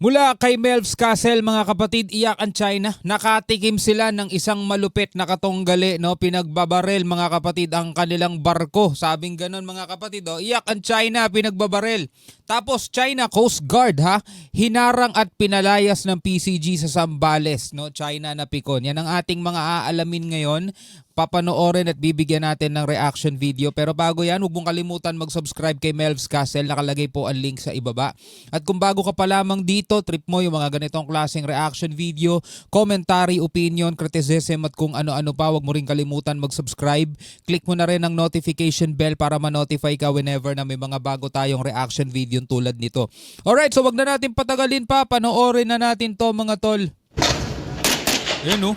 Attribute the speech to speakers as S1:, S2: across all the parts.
S1: Mula kay Melv's Castle, mga kapatid, iyak ang China. Nakatikim sila ng isang malupit na katunggali, no? Pinagbabarel, mga kapatid, ang kanilang barko. Sabing ganon, mga kapatid, oh. Iyak ang China, pinagbabarel. Tapos China Coast Guard, ha? Hinarang at pinalayas ng PCG sa Zambales, no? China na pikon. Yan ang ating mga aalamin ngayon. Papanoorin at bibigyan natin ng reaction video. Pero bago yan, huwag mong kalimutan mag-subscribe kay Melv's Castle. Nakalagay po ang link sa ibaba. At kung bago ka pa lamang dito, trip mo yung mga ganitong klaseng reaction video, commentary, opinion, criticism at kung ano-ano pa, huwag mo rin kalimutan mag-subscribe. Click mo na rin ang notification bell para ma-notify ka whenever na may mga bago tayong reaction video tulad nito. Alright, so wag na natin patagalin pa. Panoorin na natin to, mga tol. Ayan, oh.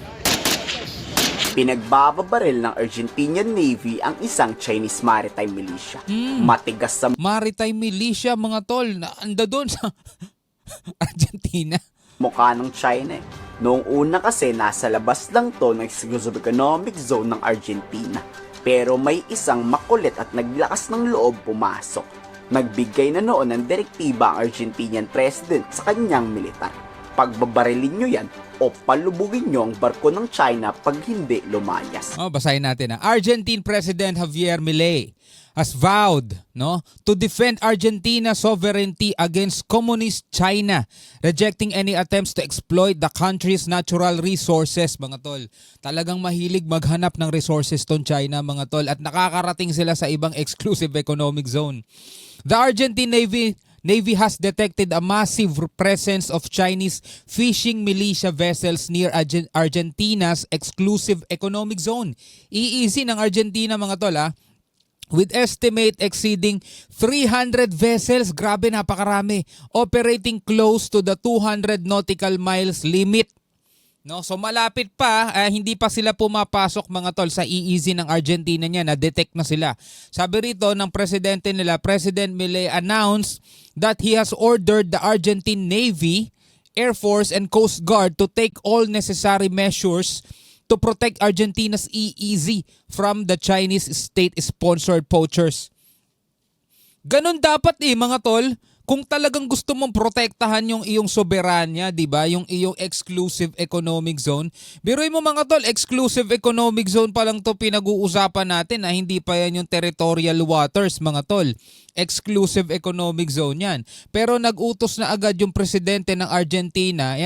S2: Pinagbababaril ng Argentinian Navy ang isang Chinese maritime militia. Matigas sa
S1: Maritime militia, mga tol. Anda doon sa Argentina.
S2: mukha ng China. Noong una kasi nasa labas lang to ng exclusive economic zone ng Argentina. Pero may isang makulit at naglakas ng loob pumasok. Nagbigay na noon ng direktiba ang Argentinian President sa kanyang militar. Pagbabarilin nyo yan o palubugin nyo ang barko ng China pag hindi lumayas.
S1: Oh, basahin natin. Argentine President Javier Milei has vowed, no, to defend Argentina's sovereignty against communist China, rejecting any attempts to exploit the country's natural resources, mga tol. Talagang mahilig maghanap ng resources ton China, mga tol, at nakakarating sila sa ibang exclusive economic zone. The Argentine Navy has detected a massive presence of Chinese fishing militia vessels near Argentina's exclusive economic zone. Iisi ng Argentina, mga tol, with estimate exceeding 300 vessels, grabe, napakarami, operating close to the 200 nautical miles limit. No, so malapit pa, hindi pa sila pumapasok, mga tol, sa EEZ ng Argentina niya, na-detect na sila. Sabi rito ng presidente nila, President Milei announced that he has ordered the Argentine Navy, Air Force, and Coast Guard to take all necessary measures to protect Argentina's EEZ from the Chinese state-sponsored poachers. Ganon dapat, mga tol. Kung talagang gusto mong protektahan yung iyong soberanya, 'di ba? Yung iyong exclusive economic zone. Biruin mo, mga tol, exclusive economic zone pa lang 'to pinag-uusapan natin, hindi pa yan yung territorial waters, mga tol. Exclusive economic zone 'yan. Pero nag-utos na agad yung presidente ng Argentina,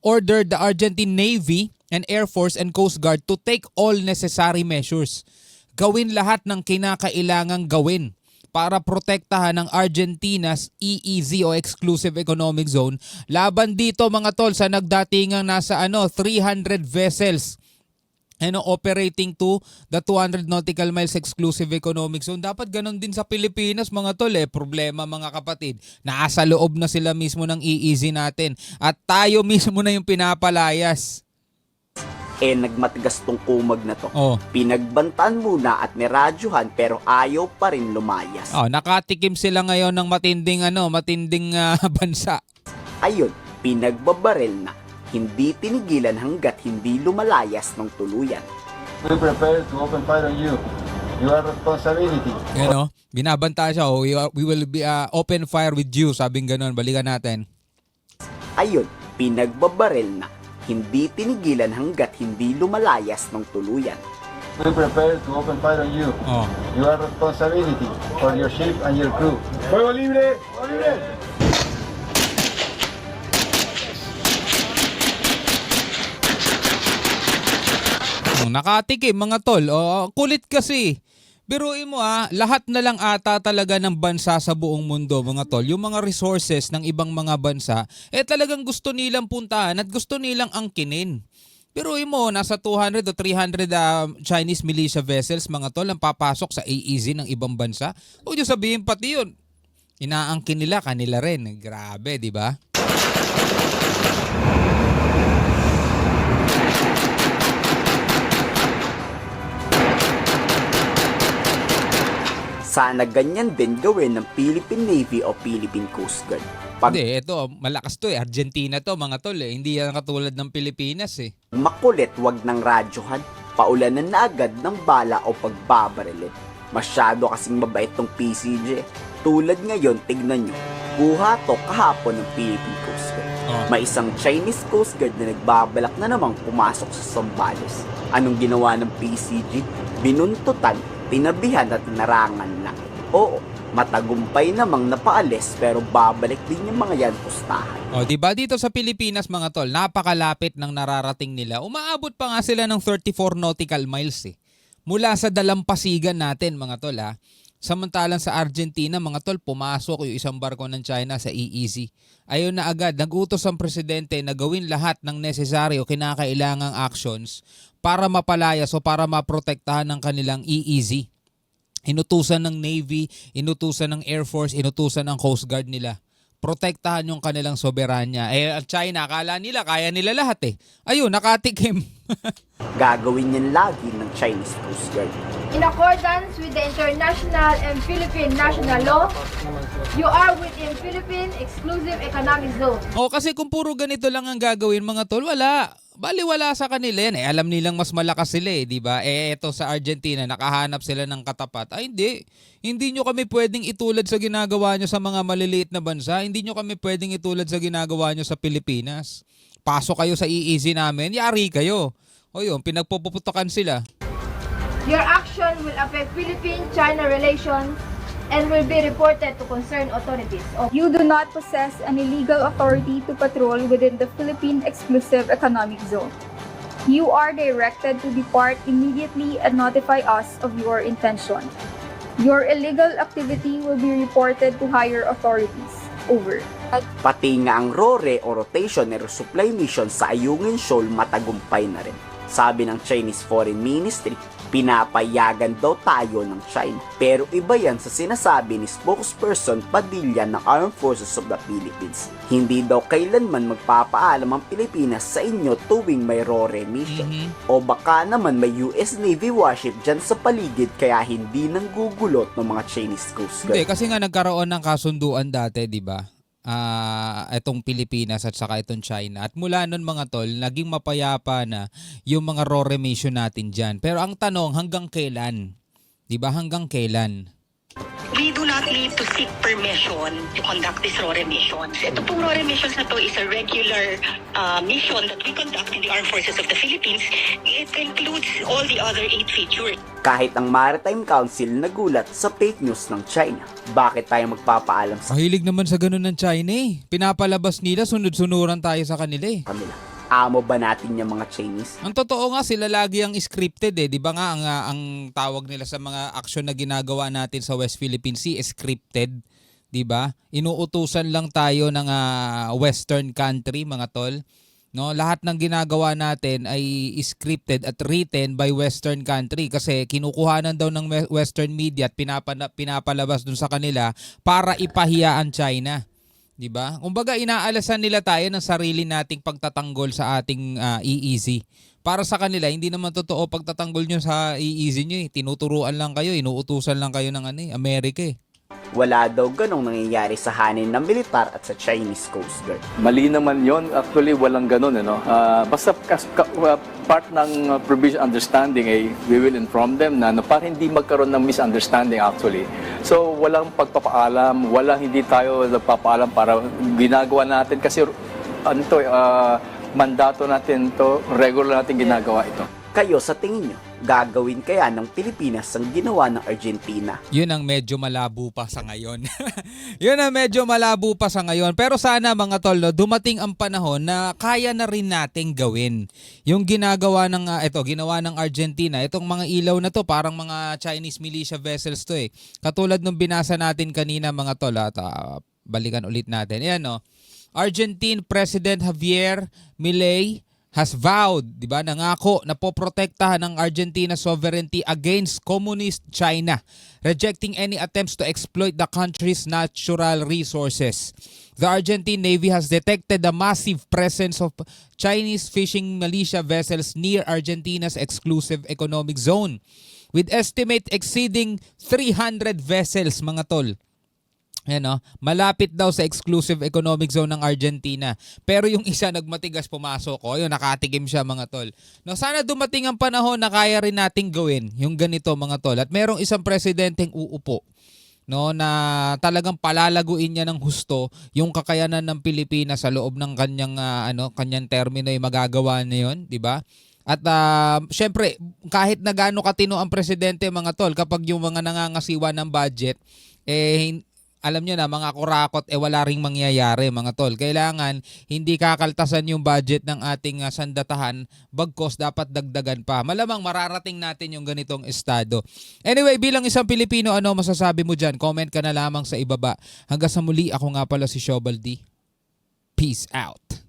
S1: ordered the Argentine Navy and Air Force and Coast Guard to take all necessary measures. Gawin lahat ng kinakailangang gawin para protektahan ng Argentina's EEZ o Exclusive Economic Zone laban dito, mga tol, sa nagdatingang nasa 300 vessels operating to the 200 nautical miles Exclusive Economic Zone. Dapat ganon din sa Pilipinas, mga tol. Problema, mga kapatid, nasa loob na sila mismo ng EEZ natin at tayo mismo na yung pinapalayas.
S2: Nagmatigas tong kumag na to.
S1: Oh.
S2: Pinagbantaan muna at niradyohan pero ayaw pa rin lumayas.
S1: Nakatikim sila ngayon ng matinding bansa.
S2: Ayun, pinagbabaril na. Hindi tinigilan hanggat hindi lumalayas ng tuluyan.
S3: We prepare to open fire on you. You are responsibility.
S1: Binabanta siya. We will be open fire with you. Sabing ganon. Balikan natin.
S2: Ayun, pinagbabaril na. Hindi tinigilan hanggat hindi lumalayas ng tuluyan.
S3: We prepare to open fire on you. You are responsibility for your ship and your crew. Fuego libre! Fuego libre!
S1: Nakatikim, mga tol. Kulit kasi. Biruin mo, lahat na lang ata talaga ng bansa sa buong mundo, mga tol, yung mga resources ng ibang mga bansa, talagang gusto nilang puntahan at gusto nilang angkinin. Biruin mo, nasa 200 o 300 Chinese militia vessels, mga tol, ang papasok sa EEZ ng ibang bansa. Huwag nyo sabihin pati yun, inaangkin nila, kanila rin. Grabe, di ba?
S2: Sana ganyan din gawin ng Philippine Navy o Philippine Coast Guard.
S1: Hindi, ito, malakas to Argentina to, mga tol. Hindi yan katulad ng Pilipinas
S2: Makulit, wag ng radyohan. Paulanan na agad ng bala o pagbabarilin. Masyado kasing mabait tong PCG. Tulad ngayon, tignan nyo, kuha to kahapon ng Philippine Coast Guard. May isang Chinese Coast Guard na nagbabalak na namang pumasok sa Zambales. Anong ginawa ng PCG? Binuntutan, tinabihan at narangan lang. Oo, matagumpay namang napaalis pero babalik din yung mga yan pustahan.
S1: O, di ba dito sa Pilipinas mga tol, napakalapit ng nararating nila. Umaabot pa nga sila ng 34 nautical miles mula sa dalampasigan natin mga tol ha. Samantalang sa Argentina mga tol, pumasok yung isang barko ng China sa EEZ. Ayun na agad, nagutos ang presidente na gawin lahat ng nesesaryo kinakailangang actions para mapalayas o para maprotektahan ng kanilang EEZ. Inutusan ng Navy, inutusan ng Air Force, inutusan ng Coast Guard nila. Protektahan yung kanilang soberanya. At China, akala nila, kaya nila lahat Ayun, nakatikim.
S2: Gagawin yan lagi ng Chinese Coast Guard.
S4: In accordance with the international and Philippine national law, you are within Philippine Exclusive Economic Zone.
S1: Kasi kung puro ganito lang ang gagawin mga tol, wala. Baliwala sa kanila yan. Alam nilang mas malakas sila di ba? Eto sa Argentina, nakahanap sila ng katapat. Ay hindi. Hindi nyo kami pwedeng itulad sa ginagawa nyo sa mga maliliit na bansa. Hindi nyo kami pwedeng itulad sa ginagawa nyo sa Pilipinas. Pasok kayo sa EEZ namin, yari kayo. O yun, pinagpuputukan sila.
S4: Your action will affect Philippine-China relations and will be reported to concerned authorities.
S5: You do not possess any legal authority to patrol within the Philippine Exclusive Economic Zone. You are directed to depart immediately and notify us of your intention. Your illegal activity will be reported to higher authorities. Over.
S2: Pati nga ang RORE o Rotation and Resupply Mission sa Ayungin Shoal matagumpay na rin. Sabi ng Chinese Foreign Ministry, pinapayagan daw tayo ng China. Pero iba yan sa sinasabi ni spokesperson Padilla ng Armed Forces of the Philippines. Hindi daw kailanman magpapaalam ang Pilipinas sa inyo tuwing may RORE mission. O baka naman may US Navy warship dyan sa paligid kaya hindi nang gugulot ng mga Chinese Coast Guard.
S1: Hindi, kasi nga nagkaroon ng kasunduan dati, di ba? Itong Pilipinas at saka itong China. At mula nun mga tol, naging mapayapa na yung mga RORE mission natin dyan. Pero ang tanong, hanggang kailan? Diba hanggang kailan?
S6: We do not need to seek permission to conduct these RORE missions. Ito pong RORE missions na to is a regular mission that we conduct in the Armed Forces of the Philippines. It includes all the other 8 features.
S2: Kahit ang Maritime Council nagulat sa fake news ng China. Bakit tayo magpapaalam sa
S1: Mahilig naman sa ganun ng China Pinapalabas nila, sunod-sunuran tayo sa kanila
S2: kanila? Amo ba natin yung mga Chinese?
S1: Ang totoo nga, sila lagi ang scripted Di ba nga ang tawag nila sa mga aksyon na ginagawa natin sa West Philippine Sea, scripted. Di ba? Inuutusan lang tayo ng western country, mga tol. No, lahat ng ginagawa natin ay scripted at written by western country kasi kinukuhanan daw ng western media at pinapalabas dun sa kanila para ipahiya ang China. 'Di ba? Kumbaga inaalasan nila tayo ng sarili nating pagtatanggol sa ating EEZ. Para sa kanila hindi naman totoo pagtatanggol nyo sa EEZ nyo Tinuturuan lang kayo, inuutusan lang kayo ng Amerika
S2: Wala daw ganong nangyayari sa hanin ng militar at sa Chinese Coast Guard.
S7: Mali naman yon. Actually, walang ganun. Basta part ng provision understanding we will inform them na para hindi magkaroon ng misunderstanding actually. So, walang pagpapaalam, hindi tayo nagpapaalam para ginagawa natin kasi mandato natin to, regular natin ginagawa ito.
S2: Kayo sa tingin nyo, gagawin kaya ng Pilipinas ang ginawa ng Argentina?
S1: Yun ang medyo malabo pa sa ngayon. Yun ang medyo malabo pa sa ngayon. Pero sana mga tol, dumating ang panahon na kaya na rin nating gawin. Yung ginawa ng Argentina, itong mga ilaw na to, parang mga Chinese militia vessels to Katulad nung binasa natin kanina mga tol, at balikan ulit natin. Ayan Argentine President Javier Milei has vowed, nangako na poprotektahan ng Argentina's sovereignty against communist China, rejecting any attempts to exploit the country's natural resources. The Argentine Navy has detected a massive presence of Chinese fishing militia vessels near Argentina's exclusive economic zone, with estimate exceeding 300 vessels, mga tol. Malapit daw sa exclusive economic zone ng Argentina. Pero yung isa nagmatigas pumasok nakatikim siya mga tol. Sana dumating ang panahon na kaya rin nating gawin yung ganito mga tol. At merong isang presidenteng uupo no, na talagang palalaguin niya ng husto yung kakayanan ng Pilipinas sa loob ng kanyang kanyang termino, ay magagawa na 'yon, 'di ba? At syempre, kahit na gaano katino ang presidente, mga tol, kapag yung mga nangangasiwa ng budget, alam nyo na, mga kurakot, wala ring mangyayari, mga tol. Kailangan hindi kakaltasan yung budget ng ating sandatahan, bagkos dapat dagdagan pa. Malamang mararating natin yung ganitong estado. Anyway, bilang isang Pilipino, ano masasabi mo dyan? Comment ka na lamang sa ibaba. Hanggang sa muli, ako nga pala si Shobal D. Peace out.